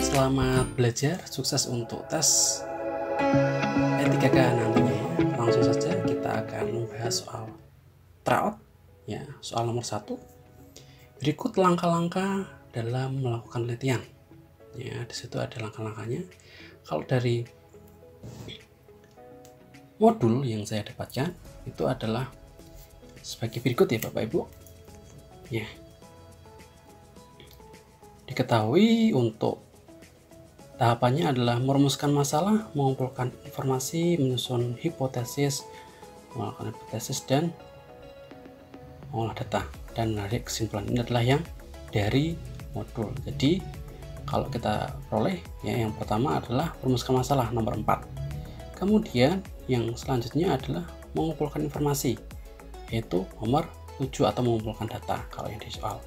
Selamat belajar, sukses untuk tes E3K nantinya ya. Langsung saja kita akan membahas soal tryout ya, soal nomor 1. Berikut langkah-langkah dalam melakukan penelitian. Ya, di situ ada langkah-langkahnya. Kalau dari modul yang saya dapatkan itu adalah sebagai berikut ya Bapak Ibu. Ya. Diketahui untuk tahapannya adalah merumuskan masalah, mengumpulkan informasi, menyusun hipotesis, melakukan hipotesis dan mengolah data dan menarik kesimpulan. Ini adalah yang dari modul. Jadi kalau kita peroleh ya, yang pertama adalah merumuskan masalah nomor 4. Kemudian yang selanjutnya adalah mengumpulkan informasi, yaitu nomor 7 atau mengumpulkan data kalau yang di soal.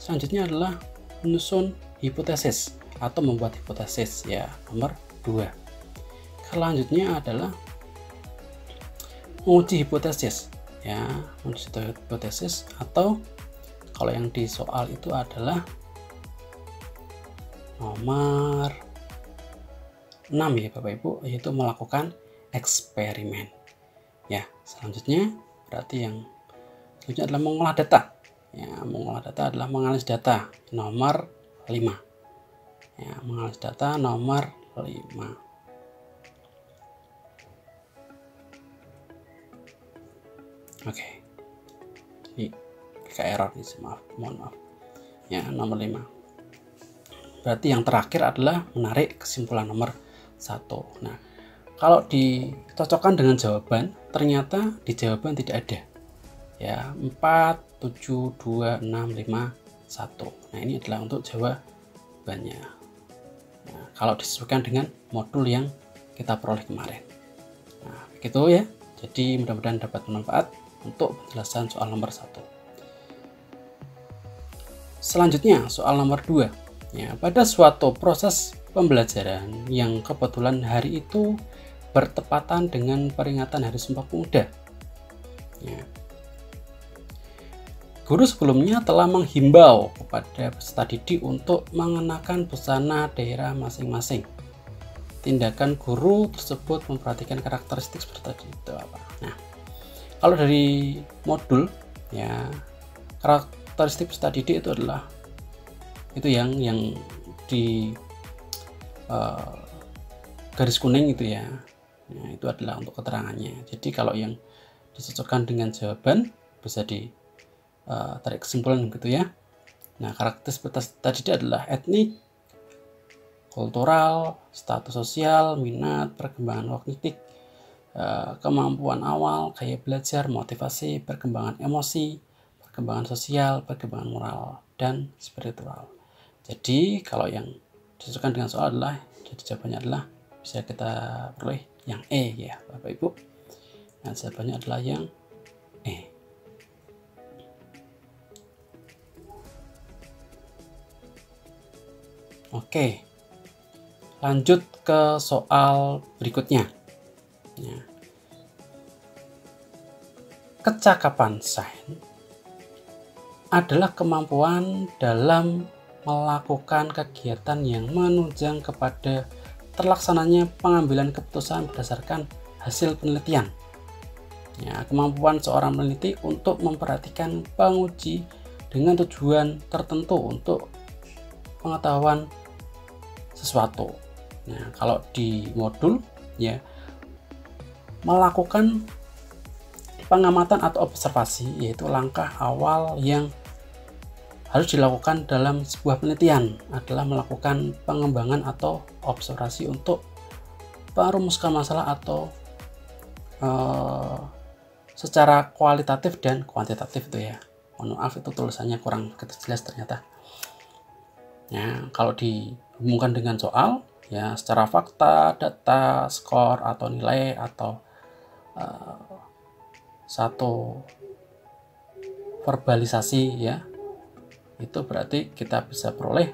Selanjutnya adalah menyusun hipotesis atau membuat hipotesis ya, nomor 2. Selanjutnya adalah menguji hipotesis ya, menguji hipotesis, atau kalau yang di soal itu adalah nomor 6 ya Bapak Ibu, yaitu melakukan eksperimen ya. Selanjutnya berarti yang selanjutnya adalah mengolah data ya, mengolah data adalah menganalisis data nomor 5 ya, menganalisis data nomor 5. Oke, ini kayak error nih, mohon maaf ya, nomor 5. Berarti yang terakhir adalah menarik kesimpulan nomor 1. Nah, kalau dicocokkan dengan jawaban, ternyata di jawaban tidak ada ya, 4, 7, 2, 6, 5, 1. Nah, ini adalah untuk jawabannya. Nah, kalau disesuaikan dengan modul yang kita peroleh kemarin. Nah, begitu ya. Jadi mudah-mudahan dapat bermanfaat untuk penjelasan soal nomor 1. Selanjutnya soal nomor 2. Ya, pada suatu proses pembelajaran yang kebetulan hari itu bertepatan dengan peringatan Hari Sumpah Pemuda. Ya. Guru sebelumnya telah menghimbau kepada peserta didik untuk mengenakan busana daerah masing-masing. Tindakan guru tersebut memperhatikan karakteristik seperti itu apa? Nah, kalau dari modul ya, karakteristik peserta didik itu adalah itu yang di garis kuning itu ya. Nah, itu adalah untuk keterangannya. Jadi kalau yang disocokkan dengan jawaban bisa tarik kesimpulan gitu ya. Nah, karakteristik tadi adalah etnik, kultural, status sosial, minat, perkembangan kognitif, kemampuan awal, gaya belajar, motivasi, perkembangan emosi, perkembangan sosial, perkembangan moral, dan spiritual. Jadi kalau yang disebutkan dengan soal adalah, jadi jawabannya adalah bisa kita peroleh yang E ya Bapak Ibu. Nah, jawabannya adalah yang E. Oke, lanjut ke soal berikutnya. Ya. Kecakapan sains adalah kemampuan dalam melakukan kegiatan yang menunjang kepada terlaksananya pengambilan keputusan berdasarkan hasil penelitian. Ya, kemampuan seorang peneliti untuk memperhatikan penguji dengan tujuan tertentu untuk pengetahuan sesuatu. Nah, kalau di modul ya, melakukan pengamatan atau observasi, yaitu langkah awal yang harus dilakukan dalam sebuah penelitian adalah melakukan pengembangan atau observasi untuk merumuskan masalah atau secara kualitatif dan kuantitatif itu ya. Mohon maaf itu tulisannya kurang jelas ternyata. Ya, kalau dihubungkan dengan soal ya secara fakta, data, skor atau nilai atau satu verbalisasi ya, itu berarti kita bisa peroleh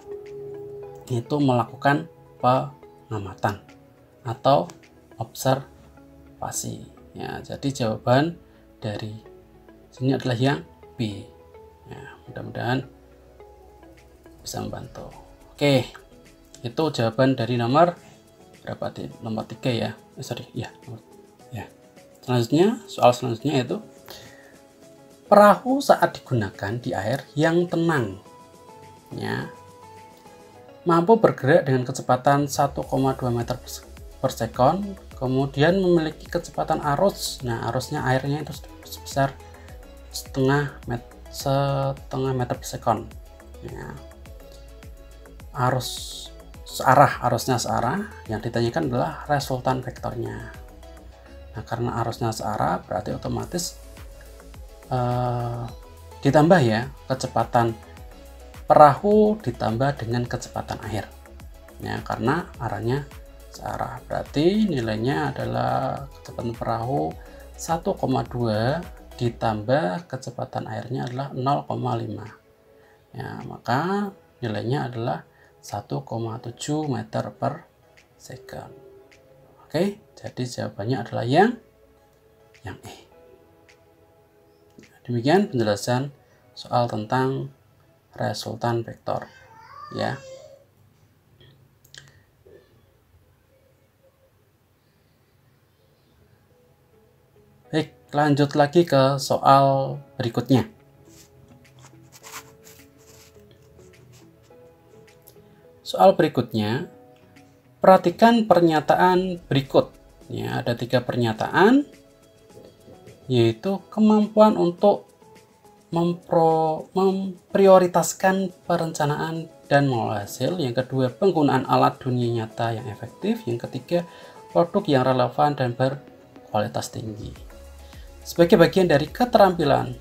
itu melakukan pengamatan atau observasi ya. Jadi jawaban dari sini adalah yang B ya, mudah-mudahan bisa membantu. Oke, itu jawaban dari nomor berapa? Nomor 3 ya. Selanjutnya, soal selanjutnya itu perahu saat digunakan di air yang tenang ya, mampu bergerak dengan kecepatan 1,2 meter per sekon, kemudian memiliki kecepatan arus. Nah, arusnya airnya itu sebesar setengah meter per sekon ya. Arusnya searah, yang ditanyakan adalah resultan vektornya. Nah, karena arusnya searah berarti otomatis ditambah ya kecepatan perahu ditambah dengan kecepatan air ya, karena arahnya searah, berarti nilainya adalah kecepatan perahu 1,2 ditambah kecepatan airnya adalah 0,5 ya, maka nilainya adalah 1,7 meter per second. Oke, jadi jawabannya adalah yang E. Demikian penjelasan soal tentang resultan vektor ya. Baik, lanjut lagi ke soal berikutnya. Soal berikutnya, perhatikan pernyataan berikut ya, ada 3 pernyataan, yaitu kemampuan untuk memprioritaskan perencanaan dan mengolah hasil, yang kedua penggunaan alat dunia nyata yang efektif, yang ketiga produk yang relevan dan berkualitas tinggi. Sebagai bagian dari keterampilan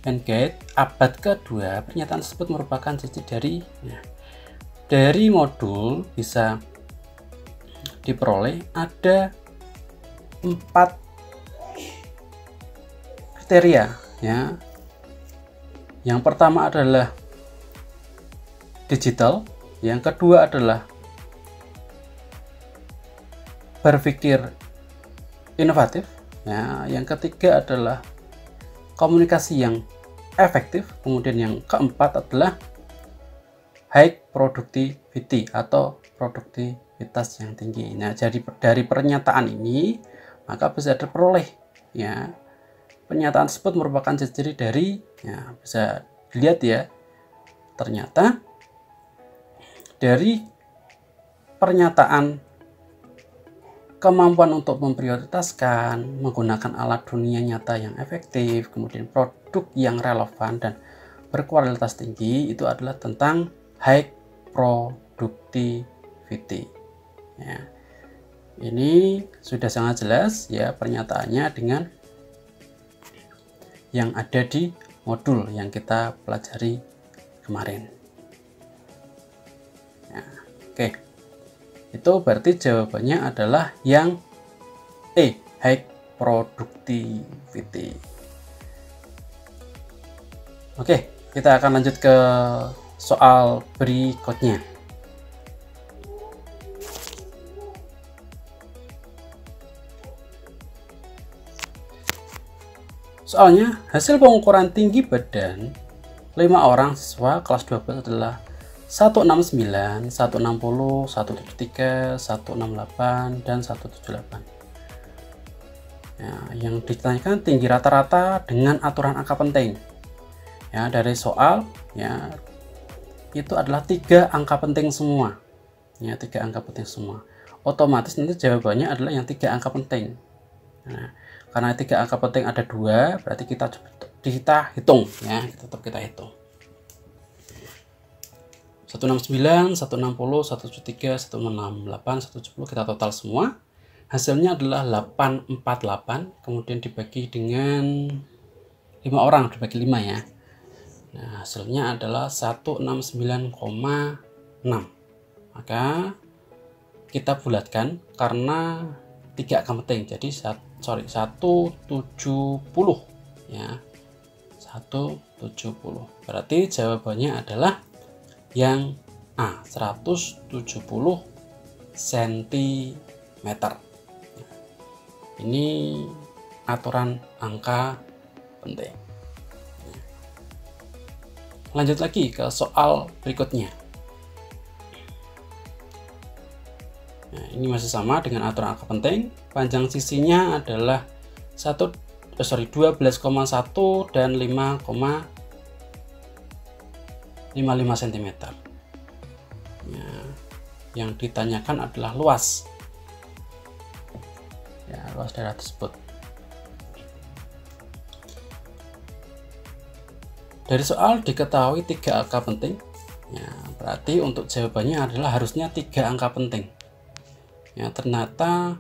Engage abad kedua, pernyataan tersebut merupakan sisi dari modul bisa diperoleh ada 4 kriteria ya. Yang pertama adalah digital, yang kedua adalah berpikir inovatif ya, yang ketiga adalah komunikasi yang efektif, kemudian yang keempat adalah high productivity atau produktivitas yang tinggi. Nah, jadi dari pernyataan ini maka bisa diperoleh ya, pernyataan tersebut merupakan ciri dari ya, bisa dilihat ya, ternyata dari pernyataan kemampuan untuk memprioritaskan, menggunakan alat dunia nyata yang efektif, kemudian produk yang relevan dan berkualitas tinggi, itu adalah tentang high productivity ya. Ini sudah sangat jelas ya pernyataannya dengan yang ada di modul yang kita pelajari kemarin ya. Oke, itu berarti jawabannya adalah yang E, high productivity. Oke, kita akan lanjut ke soal berikutnya. Soalnya, hasil pengukuran tinggi badan 5 orang siswa kelas 12 adalah 169, 160, 173, 168, dan 178. Ya, yang ditanyakan tinggi rata-rata dengan aturan angka penting. Ya, dari soal ya itu adalah 3 angka penting semua. Ya, 3 angka penting semua. Otomatis nanti jawabannya adalah yang 3 angka penting. Nah, karena 3 angka penting ada 2, berarti kita hitung ya, tetap kita hitung. 169, 160, 173, 168, 170 kita total semua. Hasilnya adalah 848, kemudian dibagi dengan 5 orang, dibagi 5 ya. Nah, hasilnya adalah 169,6. Maka kita bulatkan karena 3 angka penting. Jadi 170 ya. 170. Berarti jawabannya adalah yang A, 170 cm. Ini aturan angka penting. Lanjut lagi ke soal berikutnya. Nah, ini masih sama dengan aturan angka penting. Panjang sisinya adalah 12,1 dan 5,55 cm. Ya, yang ditanyakan adalah luas. Ya, luas daerah tersebut. Dari soal diketahui 3 angka penting. Ya, berarti untuk jawabannya adalah harusnya 3 angka penting. Ya, ternyata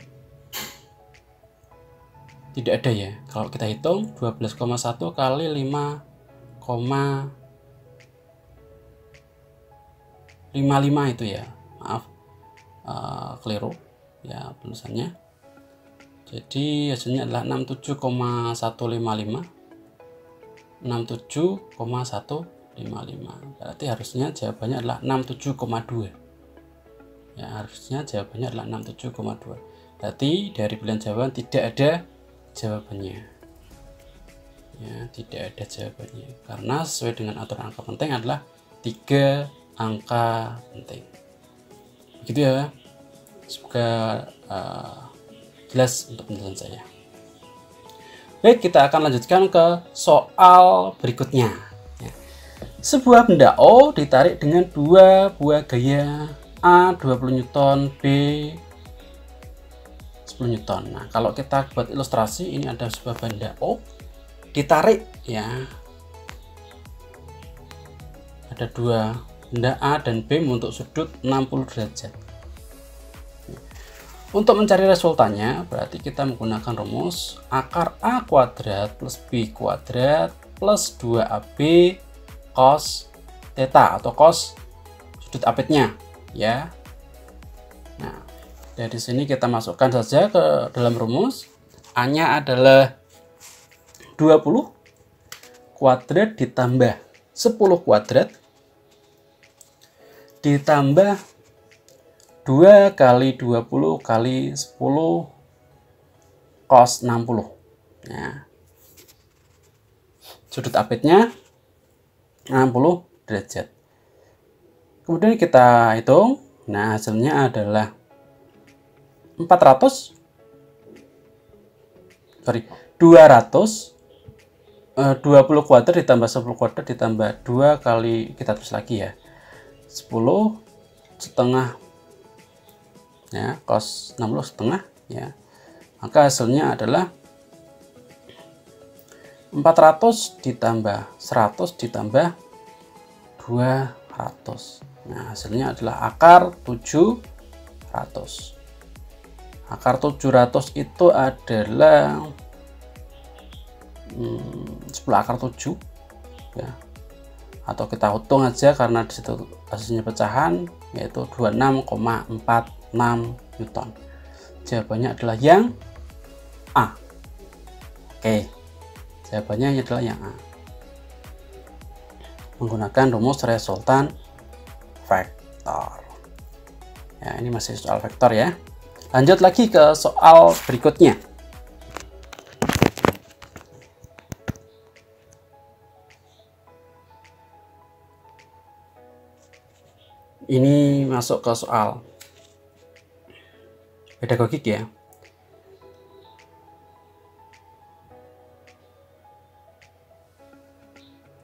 tidak ada ya. Kalau kita hitung 12,1 kali 5,55 itu ya. Maaf, keliru ya tulisannya. Jadi hasilnya adalah 67,155. 67,155. Berarti harusnya jawabannya adalah 67,2. Ya, harusnya jawabannya adalah 67,2. Berarti dari pilihan jawaban tidak ada jawabannya. Ya, tidak ada jawabannya. Karena sesuai dengan aturan angka penting adalah 3 angka penting. Begitu ya. Semoga jelas untuk penjelasan saya. Baik, kita akan lanjutkan ke soal berikutnya. Ya. Sebuah benda O ditarik dengan 2 buah gaya A 20 Newton, B 10 Newton. Nah, kalau kita buat ilustrasi, ini ada sebuah benda O ditarik ya. Ada 2 benda A dan B membentuk sudut 60 derajat. Untuk mencari resultannya, berarti kita menggunakan rumus akar A kuadrat plus B kuadrat plus 2AB cos theta atau cos sudut apitnya ya. Nah, dari sini kita masukkan saja ke dalam rumus. A-nya adalah 20 kuadrat ditambah 10 kuadrat ditambah 2 kali 20 kali 10 cos 60. Nah, sudut apitnya 60 derajat. Kemudian kita hitung. Nah, hasilnya adalah 200 20 kuadrat ditambah 10 kuadrat ditambah 2 kali, kita tulis lagi ya, 10 setengah ya, cos 60 setengah ya. Maka hasilnya adalah 400 ditambah 100 ditambah 200. Nah, hasilnya adalah akar 700. Akar 700 itu adalah 10 akar 7 ya. Atau kita hitung aja karena disitu hasilnya pecahan, yaitu 26,46 Newton. Jawabannya adalah yang A. Oke, jawabannya adalah yang A. Menggunakan rumus resultan vektor. Ya, ini masih soal vektor ya. Lanjut lagi ke soal berikutnya. Ini masuk ke soal pedagogik ya.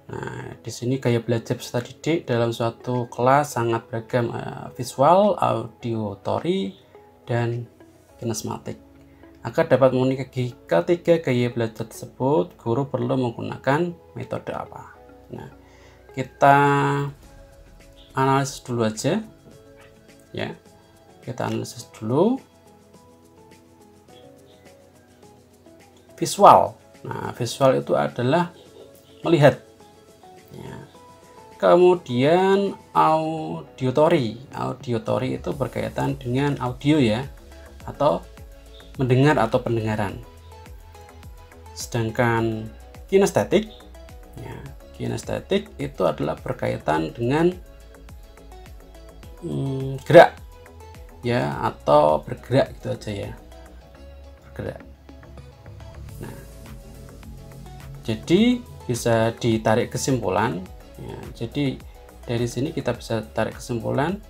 Nah, di sini gaya belajar peserta didik dalam suatu kelas sangat beragam, visual, auditory, dan kinematik. Agar dapat memenuhi ketiga gaya belajar tersebut, guru perlu menggunakan metode apa? Nah, kita analisis dulu aja ya. Kita analisis dulu visual. Nah, visual itu adalah melihat ya. Kemudian auditory. Auditory itu berkaitan dengan audio ya, atau mendengar atau pendengaran. Sedangkan kinestetik ya, kinestetik itu adalah berkaitan dengan gerak ya, atau bergerak gitu aja ya, bergerak. Nah, jadi bisa ditarik kesimpulan ya, jadi dari sini kita bisa tarik kesimpulan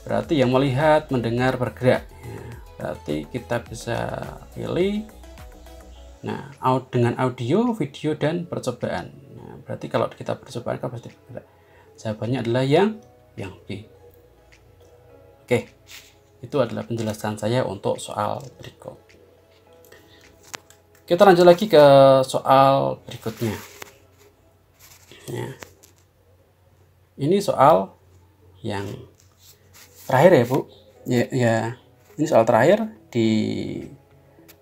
berarti yang melihat, mendengar, bergerak ya. Berarti kita bisa pilih nah dengan audio, video, dan percobaan. Nah, berarti kalau kita percobaan kan pasti bergerak. Jawabannya adalah yang B. Oke, itu adalah penjelasan saya untuk soal berikut. Kita lanjut lagi ke soal berikutnya ya. Ini soal yang terakhir ya Bu ya, ini soal terakhir di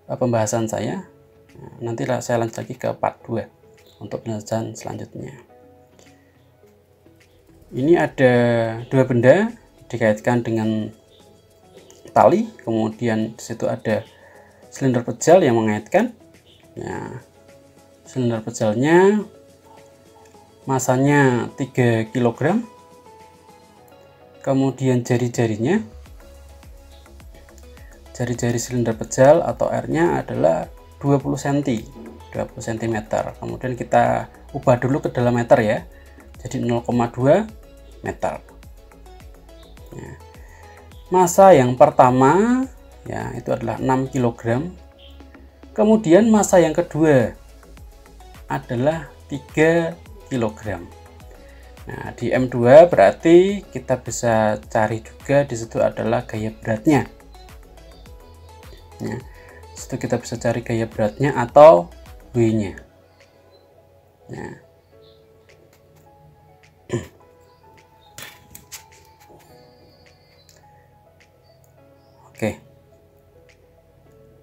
pembahasan saya. Nah, nanti saya lanjut lagi ke part 2 untuk penjelasan selanjutnya. Ini ada dua benda dikaitkan dengan tali, kemudian disitu ada silinder pejal yang mengaitkan. Nah, silinder pejalnya masanya 3 kg, kemudian jari-jarinya, jari-jari silinder pejal atau R-nya adalah 20 cm. Kemudian kita ubah dulu ke dalam meter ya, jadi 0,2 meter. Nah, massa yang pertama ya itu adalah 6 kg. Kemudian massa yang kedua adalah 3 kg. Nah, di M2 berarti kita bisa cari juga di situ adalah gaya beratnya. Nah, di situ kita bisa cari gaya beratnya atau W-nya. Nah, oke.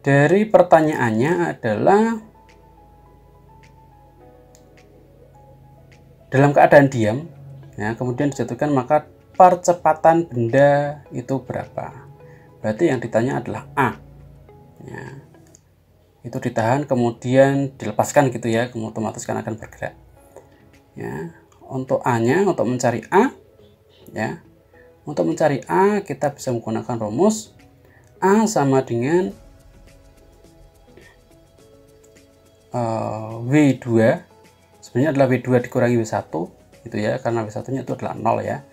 Dari pertanyaannya adalah dalam keadaan diam ya, kemudian dijatuhkan, maka percepatan benda itu berapa? Berarti yang ditanya adalah A ya. Itu ditahan kemudian dilepaskan gitu ya, kemudian otomatis kan akan bergerak ya. Untuk A nya, untuk mencari A ya, untuk mencari A kita bisa menggunakan rumus A sama dengan W2, sebenarnya adalah W2 dikurangi W1 gitu ya, karena W1 nya itu adalah 0 ya,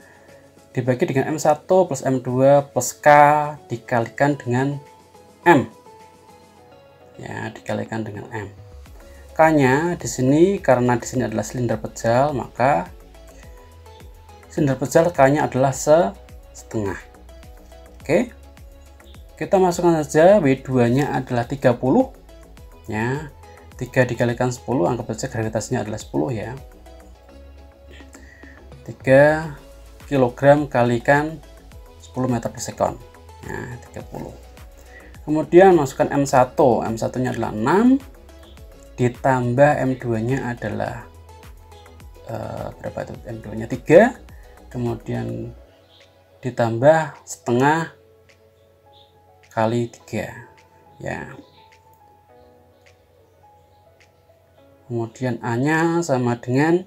dibagi dengan M1 plus M2 plus K dikalikan dengan M ya, dikalikan dengan M. K-nya di sini karena di sini adalah silinder pejal, maka silinder pejal K-nya adalah setengah. Oke. Kita masukkan saja W2-nya adalah 30 ya. 3 dikalikan 10, anggap saja gravitasinya adalah 10 ya. 3 kg kalikan 10 meter per sekon. Nah, 30. Kemudian masukkan M1. M1-nya adalah 6 ditambah M2-nya adalah berapa itu? M2-nya 3. Kemudian ditambah setengah kali 3 ya. Kemudian A-nya sama dengan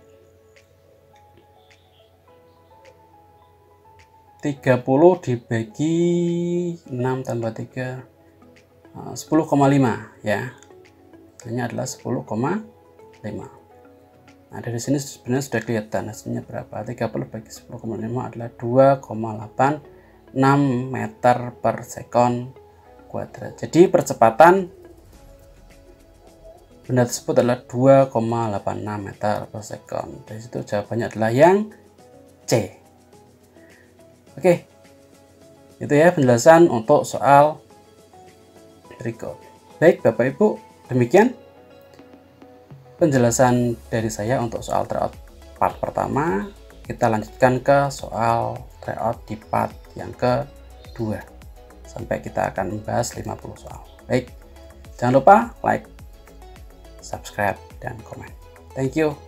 30 dibagi 6 tambah 3 10,5 ya. Hasilnya adalah 10,5. Nah, dari sini sebenarnya sudah kelihatan hasilnya berapa. 30 bagi 10,5 adalah 2,86 meter per sekon kuadrat. Jadi percepatan benda tersebut adalah 2,86 meter per sekon. Dari situ jawabannya adalah yang C. Oke, itu ya penjelasan untuk soal berikut. Baik Bapak Ibu, demikian penjelasan dari saya untuk soal tryout part pertama. Kita lanjutkan ke soal tryout di part yang kedua. Sampai kita akan membahas 50 soal. Baik, jangan lupa like, subscribe, dan komen. Thank you.